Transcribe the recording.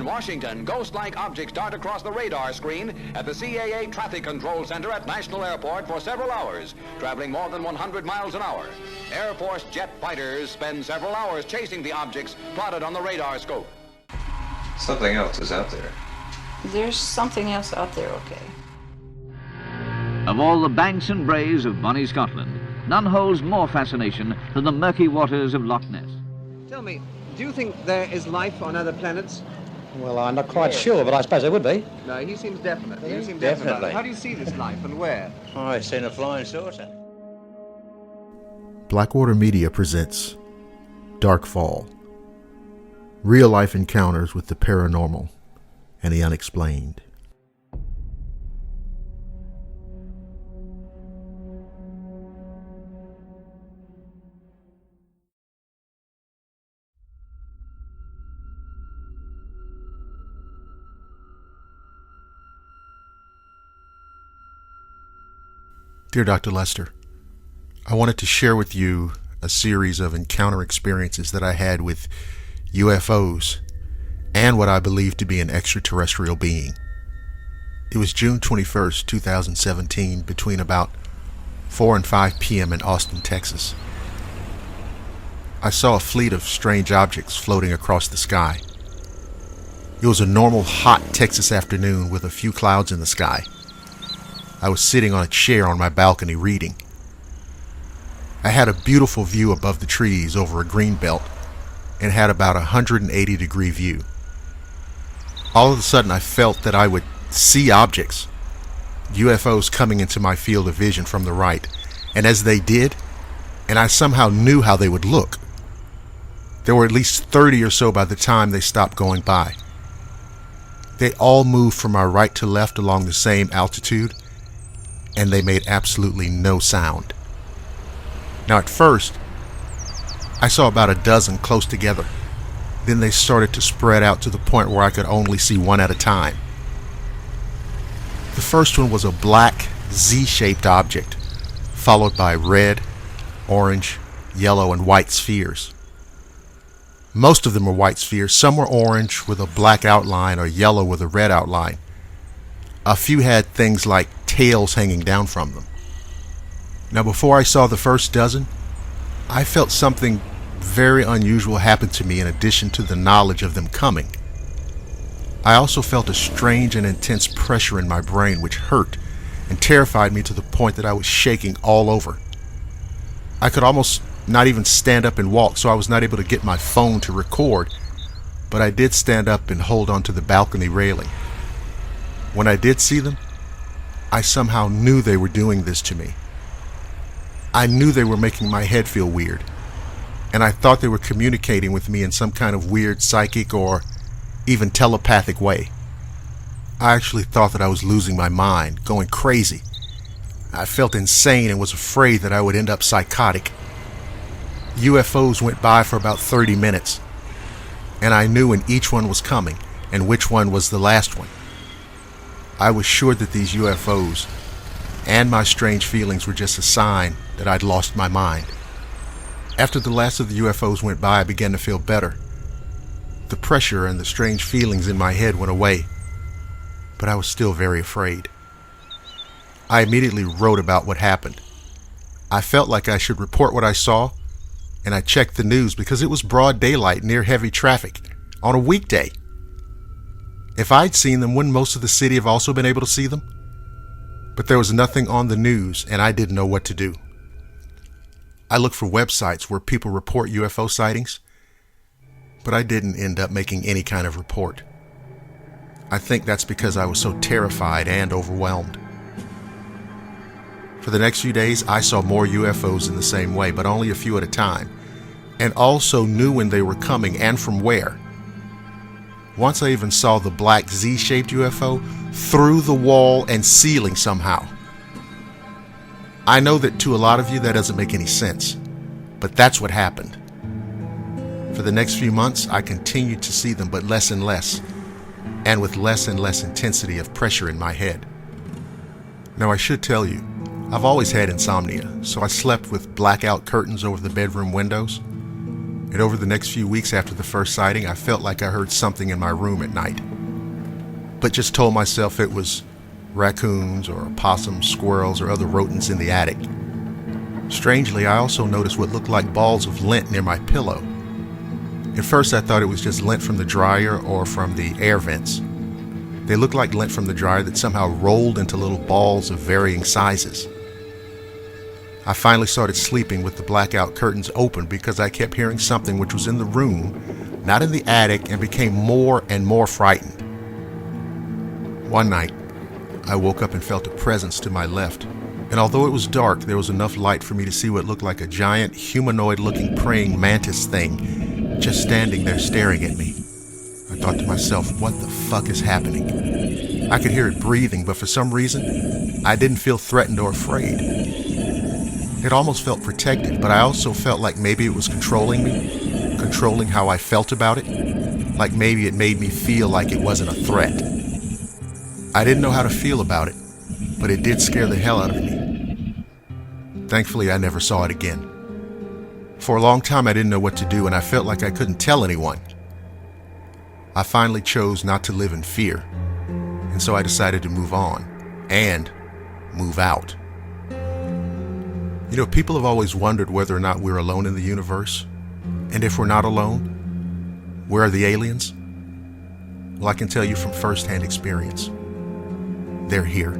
In Washington, ghost-like objects dart across the radar screen at the CAA Traffic Control Center at National Airport for several hours, traveling more than 100 miles an hour. Air Force jet fighters spend several hours chasing the objects plotted on the radar scope. Something else is out there. There's something else out there, okay. Of all the banks and braes of bonny Scotland, none holds more fascination than the murky waters of Loch Ness. Tell me, do you think there is life on other planets? Well, I'm not quite sure, but I suppose there would be. No, he seems definite. You seem Definitely. definite about it. How do you see this life and where? Oh, I've seen a flying saucer. Blackwater Media presents Darkfall. Real-life encounters with the paranormal and the unexplained. Dear Dr. Lester, I wanted to share with you a series of encounter experiences that I had with UFOs and what I believe to be an extraterrestrial being. It was June 21st, 2017, between about 4 and 5 p.m. in Austin, Texas. I saw a fleet of strange objects floating across the sky. It was a normal, hot Texas afternoon with a few clouds in the sky. I was sitting on a chair on my balcony reading. I had a beautiful view above the trees over a green belt and had about a 180-degree view. All of a sudden I felt that I would see objects, UFOs coming into my field of vision from the right, and as they did, and I somehow knew how they would look. There were at least 30 or so by the time they stopped going by. They all moved from my right to left along the same altitude, and they made absolutely no sound. Now at first, I saw about a dozen close together. Then they started to spread out to the point where I could only see one at a time. The first one was a black Z-shaped object, followed by red, orange, yellow, and white spheres. Most of them were white spheres. Some were orange with a black outline or yellow with a red outline. A few had things like tails hanging down from them. Now, before I saw the first dozen, I felt something very unusual happen to me in addition to the knowledge of them coming. I also felt a strange and intense pressure in my brain which hurt and terrified me to the point that I was shaking all over. I could almost not even stand up and walk, so I was not able to get my phone to record, but I did stand up and hold onto the balcony railing. When I did see them, I somehow knew they were doing this to me. I knew they were making my head feel weird, and I thought they were communicating with me in some kind of weird psychic or even telepathic way. I actually thought that I was losing my mind, going crazy. I felt insane and was afraid that I would end up psychotic. UFOs went by for about 30 minutes, and I knew when each one was coming and which one was the last one. I was sure that these UFOs and my strange feelings were just a sign that I'd lost my mind. After the last of the UFOs went by, I began to feel better. The pressure and the strange feelings in my head went away, but I was still very afraid. I immediately wrote about what happened. I felt like I should report what I saw, and I checked the news because it was broad daylight near heavy traffic on a weekday. If I'd seen them, wouldn't most of the city have also been able to see them? But there was nothing on the news, and I didn't know what to do. I looked for websites where people report UFO sightings, but I didn't end up making any kind of report. I think that's because I was so terrified and overwhelmed. For the next few days, I saw more UFOs in the same way, but only a few at a time, and also knew when they were coming and from where. Once I even saw the black Z-shaped UFO through the wall and ceiling somehow. I know that to a lot of you that doesn't make any sense, but that's what happened. For the next few months, I continued to see them, but less and less, and with less and less intensity of pressure in my head. Now I should tell you, I've always had insomnia, so I slept with blackout curtains over the bedroom windows. And over the next few weeks after the first sighting, I felt like I heard something in my room at night, but just told myself it was raccoons or opossums, squirrels, or other rodents in the attic. Strangely, I also noticed what looked like balls of lint near my pillow. At first I thought it was just lint from the dryer or from the air vents. They looked like lint from the dryer that somehow rolled into little balls of varying sizes. I finally started sleeping with the blackout curtains open because I kept hearing something which was in the room, not in the attic, and became more and more frightened. One night, I woke up and felt a presence to my left, and although it was dark, there was enough light for me to see what looked like a giant humanoid-looking praying mantis thing just standing there staring at me. I thought to myself, what the fuck is happening? I could hear it breathing, but for some reason, I didn't feel threatened or afraid. It almost felt protective, but I also felt like maybe it was controlling me, controlling how I felt about it, like maybe it made me feel like it wasn't a threat. I didn't know how to feel about it, but it did scare the hell out of me. Thankfully, I never saw it again. For a long time, I didn't know what to do, and I felt like I couldn't tell anyone. I finally chose not to live in fear, and so I decided to move on and move out. You know, people have always wondered whether or not we're alone in the universe. And if we're not alone, where are the aliens? Well, I can tell you from firsthand experience. They're here.